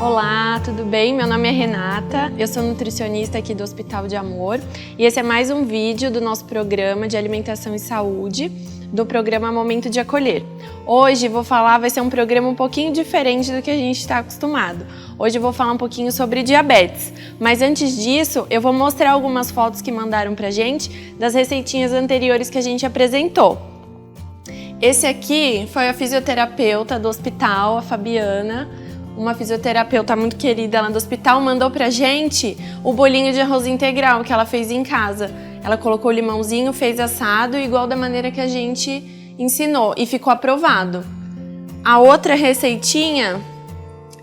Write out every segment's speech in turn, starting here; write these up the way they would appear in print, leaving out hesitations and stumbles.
Olá, tudo bem? Meu nome é Renata, eu sou nutricionista aqui do Hospital de Amor e esse é mais um vídeo do nosso programa de alimentação e saúde, do programa Momento de Acolher. Hoje vai ser um programa um pouquinho diferente do que a gente está acostumado. Hoje eu vou falar um pouquinho sobre diabetes, mas antes disso eu vou mostrar algumas fotos que mandaram pra gente das receitinhas anteriores que a gente apresentou. Esse aqui foi a fisioterapeuta do hospital, a Fabiana, uma fisioterapeuta muito querida lá do hospital, mandou pra gente o bolinho de arroz integral que ela fez em casa. Ela colocou o limãozinho, fez assado igual da maneira que a gente ensinou e ficou aprovado. A outra receitinha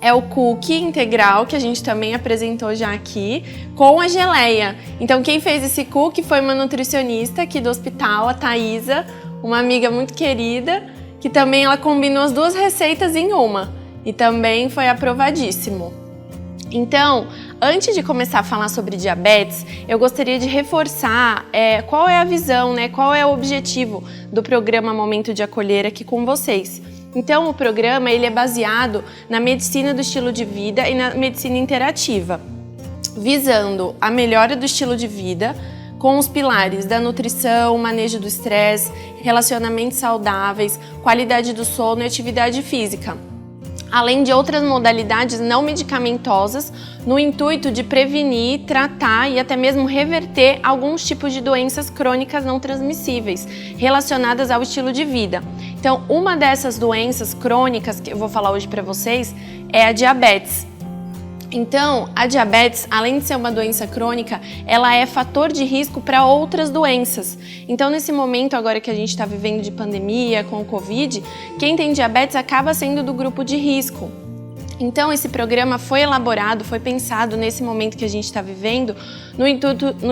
é o cookie integral, que a gente também apresentou já aqui, com a geleia. Então quem fez esse cookie foi uma nutricionista aqui do hospital, a Thaisa, uma amiga muito querida, que também ela combinou as duas receitas em uma. E também foi aprovadíssimo. Então, antes de começar a falar sobre diabetes, eu gostaria de reforçar qual é a visão, qual é o objetivo do programa Momento de Acolher aqui com vocês. Então, o programa ele é baseado na medicina do estilo de vida e na medicina interativa, visando a melhora do estilo de vida, com os pilares da nutrição, manejo do estresse, relacionamentos saudáveis, qualidade do sono e atividade física, além de outras modalidades não medicamentosas, no intuito de prevenir, tratar e até mesmo reverter alguns tipos de doenças crônicas não transmissíveis relacionadas ao estilo de vida. Então, uma dessas doenças crônicas que eu vou falar hoje para vocês é a diabetes. Então, a diabetes, além de ser uma doença crônica, ela é fator de risco para outras doenças. Então, nesse momento agora que a gente está vivendo de pandemia, com o Covid, quem tem diabetes acaba sendo do grupo de risco. Então, esse programa foi elaborado, foi pensado nesse momento que a gente está vivendo, no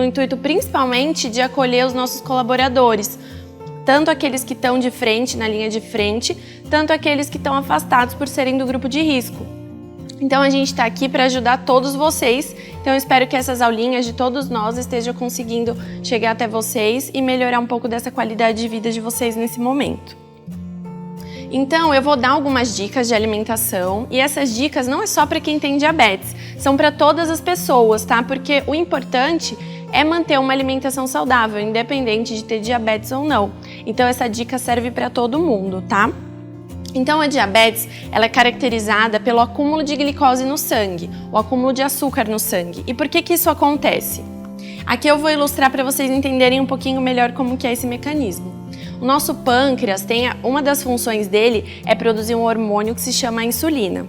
intuito principalmente de acolher os nossos colaboradores, tanto aqueles que estão de frente, na linha de frente, tanto aqueles que estão afastados por serem do grupo de risco. Então a gente está aqui para ajudar todos vocês, então eu espero que essas aulinhas de todos nós estejam conseguindo chegar até vocês e melhorar um pouco dessa qualidade de vida de vocês nesse momento. Então eu vou dar algumas dicas de alimentação e essas dicas não é só para quem tem diabetes, são para todas as pessoas, tá? Porque o importante é manter uma alimentação saudável, independente de ter diabetes ou não. Então essa dica serve para todo mundo, tá? Então a diabetes ela é caracterizada pelo acúmulo de glicose no sangue, o acúmulo de açúcar no sangue. E por que isso acontece? Aqui eu vou ilustrar para vocês entenderem um pouquinho melhor como que é esse mecanismo. O nosso pâncreas uma das funções dele é produzir um hormônio que se chama insulina.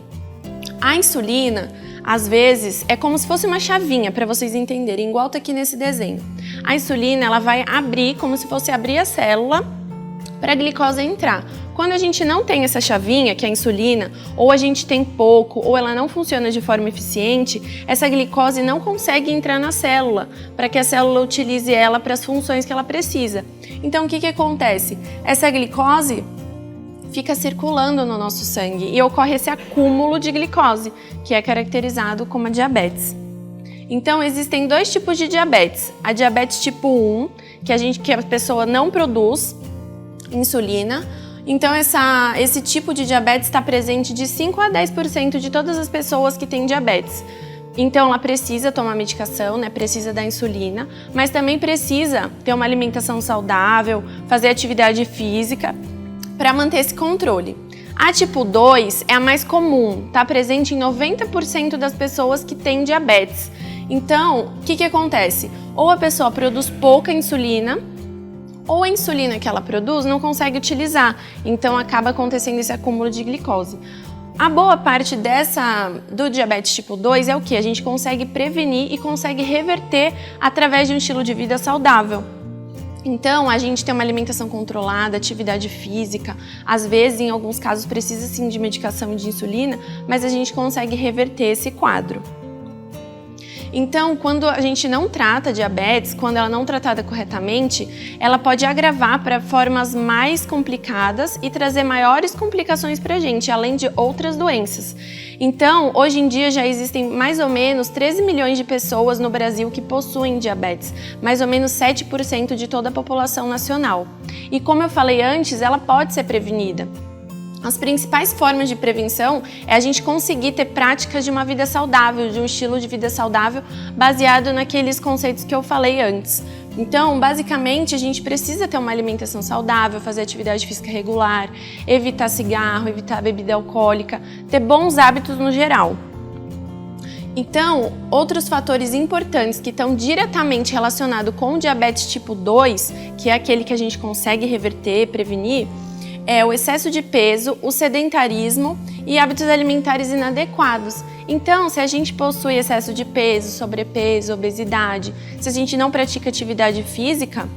A insulina, às vezes, é como se fosse uma chavinha para vocês entenderem, igual tá aqui nesse desenho. A insulina ela vai abrir como se fosse abrir a célula para a glicose entrar. Quando a gente não tem essa chavinha, que é a insulina, ou a gente tem pouco, ou ela não funciona de forma eficiente, essa glicose não consegue entrar na célula, para que a célula utilize ela para as funções que ela precisa. Então, o que acontece? Essa glicose fica circulando no nosso sangue e ocorre esse acúmulo de glicose, que é caracterizado como a diabetes. Então, existem dois tipos de diabetes. A diabetes tipo 1, que a pessoa não produz insulina. Então, esse tipo de diabetes está presente de 5 a 10% de todas as pessoas que têm diabetes. Então, ela precisa tomar medicação, precisa da insulina, mas também precisa ter uma alimentação saudável, fazer atividade física para manter esse controle. A tipo 2 é a mais comum, está presente em 90% das pessoas que têm diabetes. Então, o que acontece? Ou a pessoa produz pouca insulina, ou a insulina que ela produz não consegue utilizar, então acaba acontecendo esse acúmulo de glicose. A boa parte do diabetes tipo 2 é o que? A gente consegue prevenir e consegue reverter através de um estilo de vida saudável. Então, a gente tem uma alimentação controlada, atividade física, às vezes, em alguns casos, precisa sim de medicação e de insulina, mas a gente consegue reverter esse quadro. Então, quando a gente não trata diabetes, quando ela não é tratada corretamente, ela pode agravar para formas mais complicadas e trazer maiores complicações para a gente, além de outras doenças. Então, hoje em dia já existem mais ou menos 13 milhões de pessoas no Brasil que possuem diabetes, mais ou menos 7% de toda a população nacional. E como eu falei antes, ela pode ser prevenida. As principais formas de prevenção é a gente conseguir ter práticas de uma vida saudável, de um estilo de vida saudável baseado naqueles conceitos que eu falei antes. Então, basicamente, a gente precisa ter uma alimentação saudável, fazer atividade física regular, evitar cigarro, evitar bebida alcoólica, ter bons hábitos no geral. Então, outros fatores importantes que estão diretamente relacionados com o diabetes tipo 2, que é aquele que a gente consegue reverter, prevenir, é o excesso de peso, o sedentarismo e hábitos alimentares inadequados. Então, se a gente possui excesso de peso, sobrepeso, obesidade, se a gente não pratica atividade física,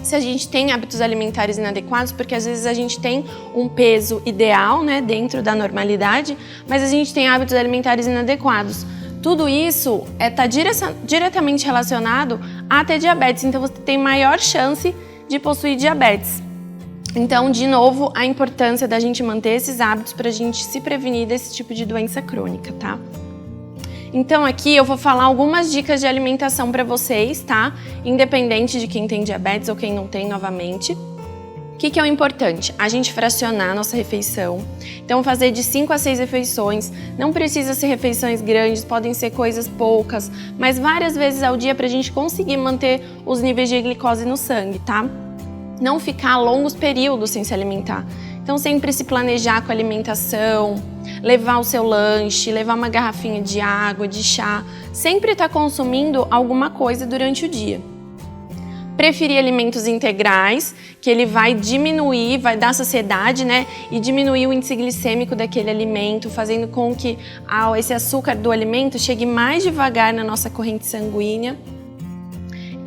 se a gente tem hábitos alimentares inadequados, porque às vezes a gente tem um peso ideal, né, dentro da normalidade, mas a gente tem hábitos alimentares inadequados. Tudo isso está diretamente relacionado a ter diabetes, então você tem maior chance de possuir diabetes. Então, de novo, a importância da gente manter esses hábitos para a gente se prevenir desse tipo de doença crônica, tá? Então, aqui eu vou falar algumas dicas de alimentação para vocês, tá? Independente de quem tem diabetes ou quem não tem, novamente. O que é o importante? A gente fracionar a nossa refeição. Então, fazer de 5 a 6 refeições. Não precisa ser refeições grandes, podem ser coisas poucas, mas várias vezes ao dia para a gente conseguir manter os níveis de glicose no sangue, tá? Não ficar longos períodos sem se alimentar. Então, sempre se planejar com a alimentação, levar o seu lanche, levar uma garrafinha de água, de chá. Sempre estar consumindo alguma coisa durante o dia. Preferir alimentos integrais, que ele vai diminuir, vai dar saciedade, né? E diminuir o índice glicêmico daquele alimento, fazendo com que esse açúcar do alimento chegue mais devagar na nossa corrente sanguínea.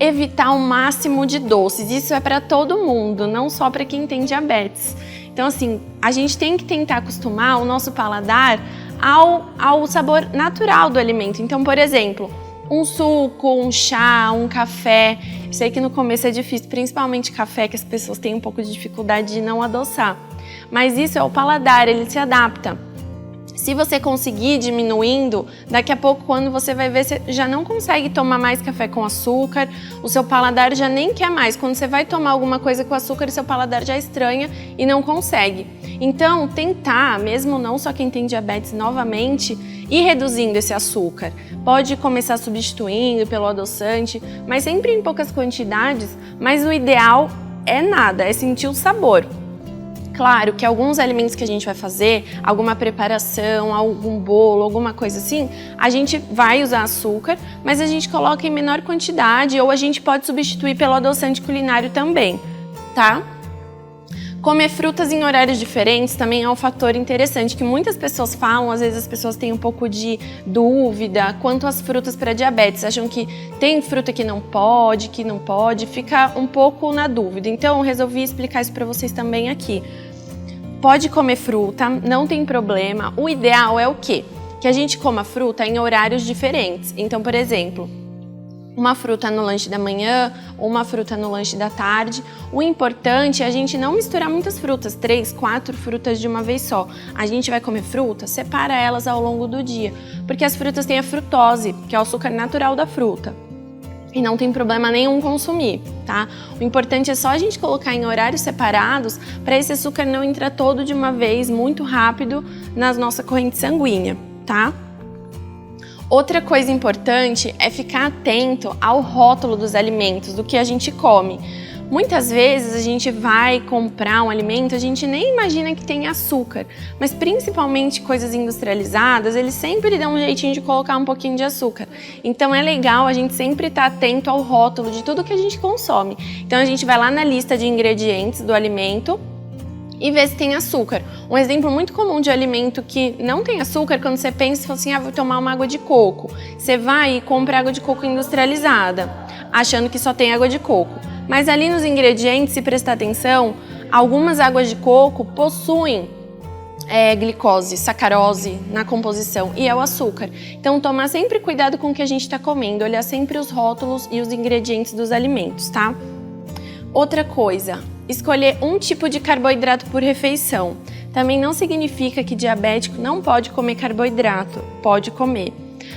Evitar o máximo de doces, isso é para todo mundo, não só para quem tem diabetes. Então, assim, a gente tem que tentar acostumar o nosso paladar ao sabor natural do alimento. Então, por exemplo, um suco, um chá, um café. Sei que no começo é difícil, principalmente café, que as pessoas têm um pouco de dificuldade de não adoçar. Mas isso é o paladar, ele se adapta. Se você conseguir diminuindo, daqui a pouco, quando você vai ver, você já não consegue tomar mais café com açúcar, o seu paladar já nem quer mais. Quando você vai tomar alguma coisa com açúcar, o seu paladar já estranha e não consegue. Então, tentar, mesmo não só quem tem diabetes, novamente, ir reduzindo esse açúcar. Pode começar substituindo pelo adoçante, mas sempre em poucas quantidades, mas o ideal é nada, é sentir o sabor. Claro que alguns alimentos que a gente vai fazer, alguma preparação, algum bolo, alguma coisa assim, a gente vai usar açúcar, mas a gente coloca em menor quantidade ou a gente pode substituir pelo adoçante culinário também, tá? Comer frutas em horários diferentes também é um fator interessante, que muitas pessoas falam, às vezes as pessoas têm um pouco de dúvida quanto às frutas para diabetes, acham que tem fruta que não pode, fica um pouco na dúvida. Então, eu resolvi explicar isso para vocês também aqui. Pode comer fruta, não tem problema. O ideal é o quê? Que a gente coma fruta em horários diferentes. Então, por exemplo, uma fruta no lanche da manhã, uma fruta no lanche da tarde. O importante é a gente não misturar muitas frutas, 3, 4 frutas de uma vez só. A gente vai comer fruta, separa elas ao longo do dia, porque as frutas têm a frutose, que é o açúcar natural da fruta. E não tem problema nenhum consumir, tá? O importante é só a gente colocar em horários separados para esse açúcar não entrar todo de uma vez, muito rápido, na nossa corrente sanguínea, tá? Outra coisa importante é ficar atento ao rótulo dos alimentos, do que a gente come. Muitas vezes a gente vai comprar um alimento, a gente nem imagina que tem açúcar, mas principalmente coisas industrializadas, eles sempre dão um jeitinho de colocar um pouquinho de açúcar. Então é legal a gente sempre estar atento ao rótulo de tudo que a gente consome. Então a gente vai lá na lista de ingredientes do alimento e ver se tem açúcar. Um exemplo muito comum de alimento que não tem açúcar, quando você pensa e fala assim, vou tomar uma água de coco. Você vai e compra água de coco industrializada, achando que só tem água de coco. Mas ali nos ingredientes, se prestar atenção, algumas águas de coco possuem glicose, sacarose na composição, e é o açúcar. Então, tomar sempre cuidado com o que a gente está comendo, olhar sempre os rótulos e os ingredientes dos alimentos, tá? Outra coisa, escolher um tipo de carboidrato por refeição. Também não significa que diabético não pode comer carboidrato, pode comer.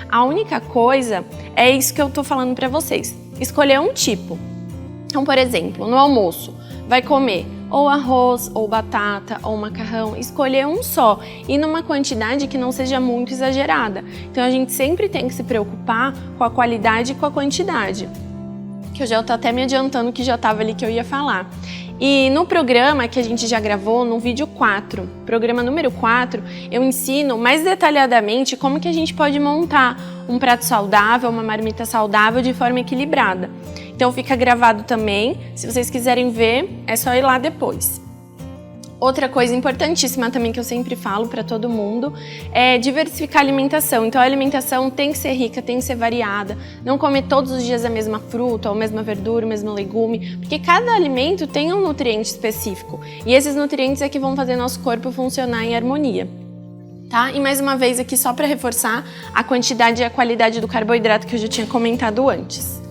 A única coisa é isso que eu tô falando para vocês, escolher um tipo. Então, por exemplo, no almoço, vai comer ou arroz, ou batata, ou macarrão, escolher um só e numa quantidade que não seja muito exagerada. Então a gente sempre tem que se preocupar com a qualidade e com a quantidade. Que eu já tô até me adiantando que já estava ali que eu ia falar. E no programa que a gente já gravou, no vídeo 4, programa número 4, eu ensino mais detalhadamente como que a gente pode montar um prato saudável, uma marmita saudável de forma equilibrada. Então fica gravado também, se vocês quiserem ver, é só ir lá depois. Outra coisa importantíssima também que eu sempre falo para todo mundo é diversificar a alimentação. Então a alimentação tem que ser rica, tem que ser variada. Não comer todos os dias a mesma fruta, ou a mesma verdura, o mesmo legume, porque cada alimento tem um nutriente específico. E esses nutrientes é que vão fazer nosso corpo funcionar em harmonia. Tá? E mais uma vez aqui só para reforçar a quantidade e a qualidade do carboidrato que eu já tinha comentado antes.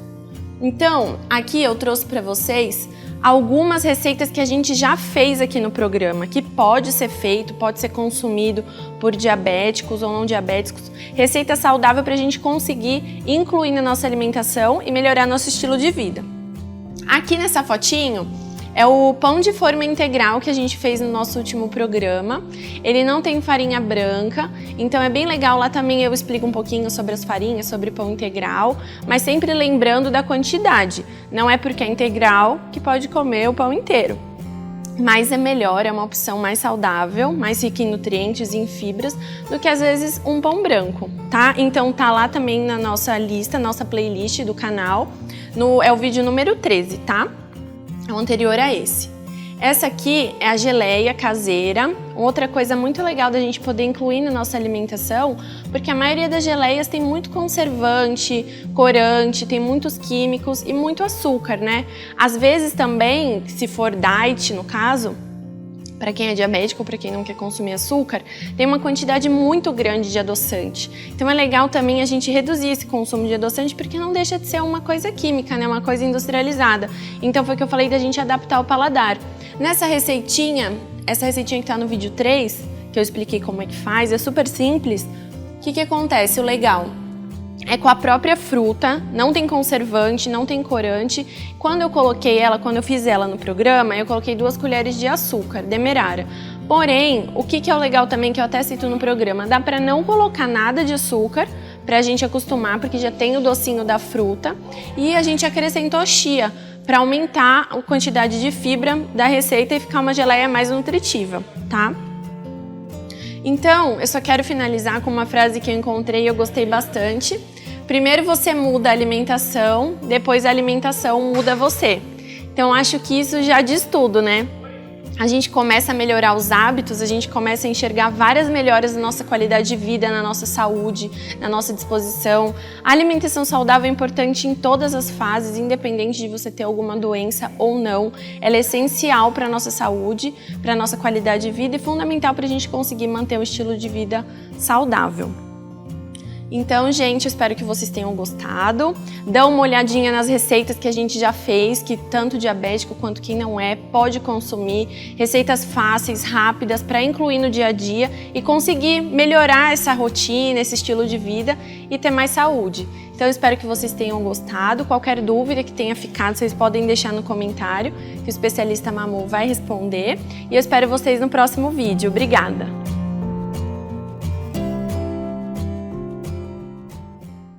Então, aqui eu trouxe para vocês algumas receitas que a gente já fez aqui no programa, que pode ser feito, pode ser consumido por diabéticos ou não diabéticos. Receita saudável para a gente conseguir incluir na nossa alimentação e melhorar nosso estilo de vida. Aqui nessa fotinho é o pão de forma integral que a gente fez no nosso último programa. Ele não tem farinha branca, então é bem legal. Lá também eu explico um pouquinho sobre as farinhas, sobre pão integral, mas sempre lembrando da quantidade. Não é porque é integral que pode comer o pão inteiro. Mas é melhor, é uma opção mais saudável, mais rica em nutrientes e em fibras do que às vezes um pão branco, tá? Então tá lá também na nossa lista, nossa playlist do canal, é o vídeo número 13, tá? O anterior a esse. Essa aqui é a geleia caseira, outra coisa muito legal da gente poder incluir na nossa alimentação, porque a maioria das geleias tem muito conservante, corante, tem muitos químicos e muito açúcar, né? Às vezes também, se for diet no caso, para quem é diabético ou para quem não quer consumir açúcar, tem uma quantidade muito grande de adoçante. Então é legal também a gente reduzir esse consumo de adoçante, porque não deixa de ser uma coisa química, né? Uma coisa industrializada. Então foi o que eu falei da gente adaptar o paladar. Nessa receitinha, essa receitinha que está no vídeo 3, que eu expliquei como é que faz, é super simples. O que acontece? O legal é com a própria fruta, não tem conservante, não tem corante. Quando eu fiz ela no programa, eu coloquei 2 colheres de açúcar, demerara. Porém, o que é o legal também, que eu até cito no programa, dá para não colocar nada de açúcar, pra gente acostumar, porque já tem o docinho da fruta. E a gente acrescentou chia, para aumentar a quantidade de fibra da receita e ficar uma geleia mais nutritiva, tá? Então, eu só quero finalizar com uma frase que eu encontrei e eu gostei bastante. Primeiro você muda a alimentação, depois a alimentação muda você. Então, acho que isso já diz tudo, né? A gente começa a melhorar os hábitos, a gente começa a enxergar várias melhoras na nossa qualidade de vida, na nossa saúde, na nossa disposição. A alimentação saudável é importante em todas as fases, independente de você ter alguma doença ou não. Ela é essencial para a nossa saúde, para a nossa qualidade de vida e fundamental para a gente conseguir manter um estilo de vida saudável. Então, gente, eu espero que vocês tenham gostado. Dá uma olhadinha nas receitas que a gente já fez, que tanto diabético quanto quem não é pode consumir. Receitas fáceis, rápidas, para incluir no dia a dia e conseguir melhorar essa rotina, esse estilo de vida e ter mais saúde. Então, eu espero que vocês tenham gostado. Qualquer dúvida que tenha ficado, vocês podem deixar no comentário, que o especialista Mamu vai responder. E eu espero vocês no próximo vídeo. Obrigada!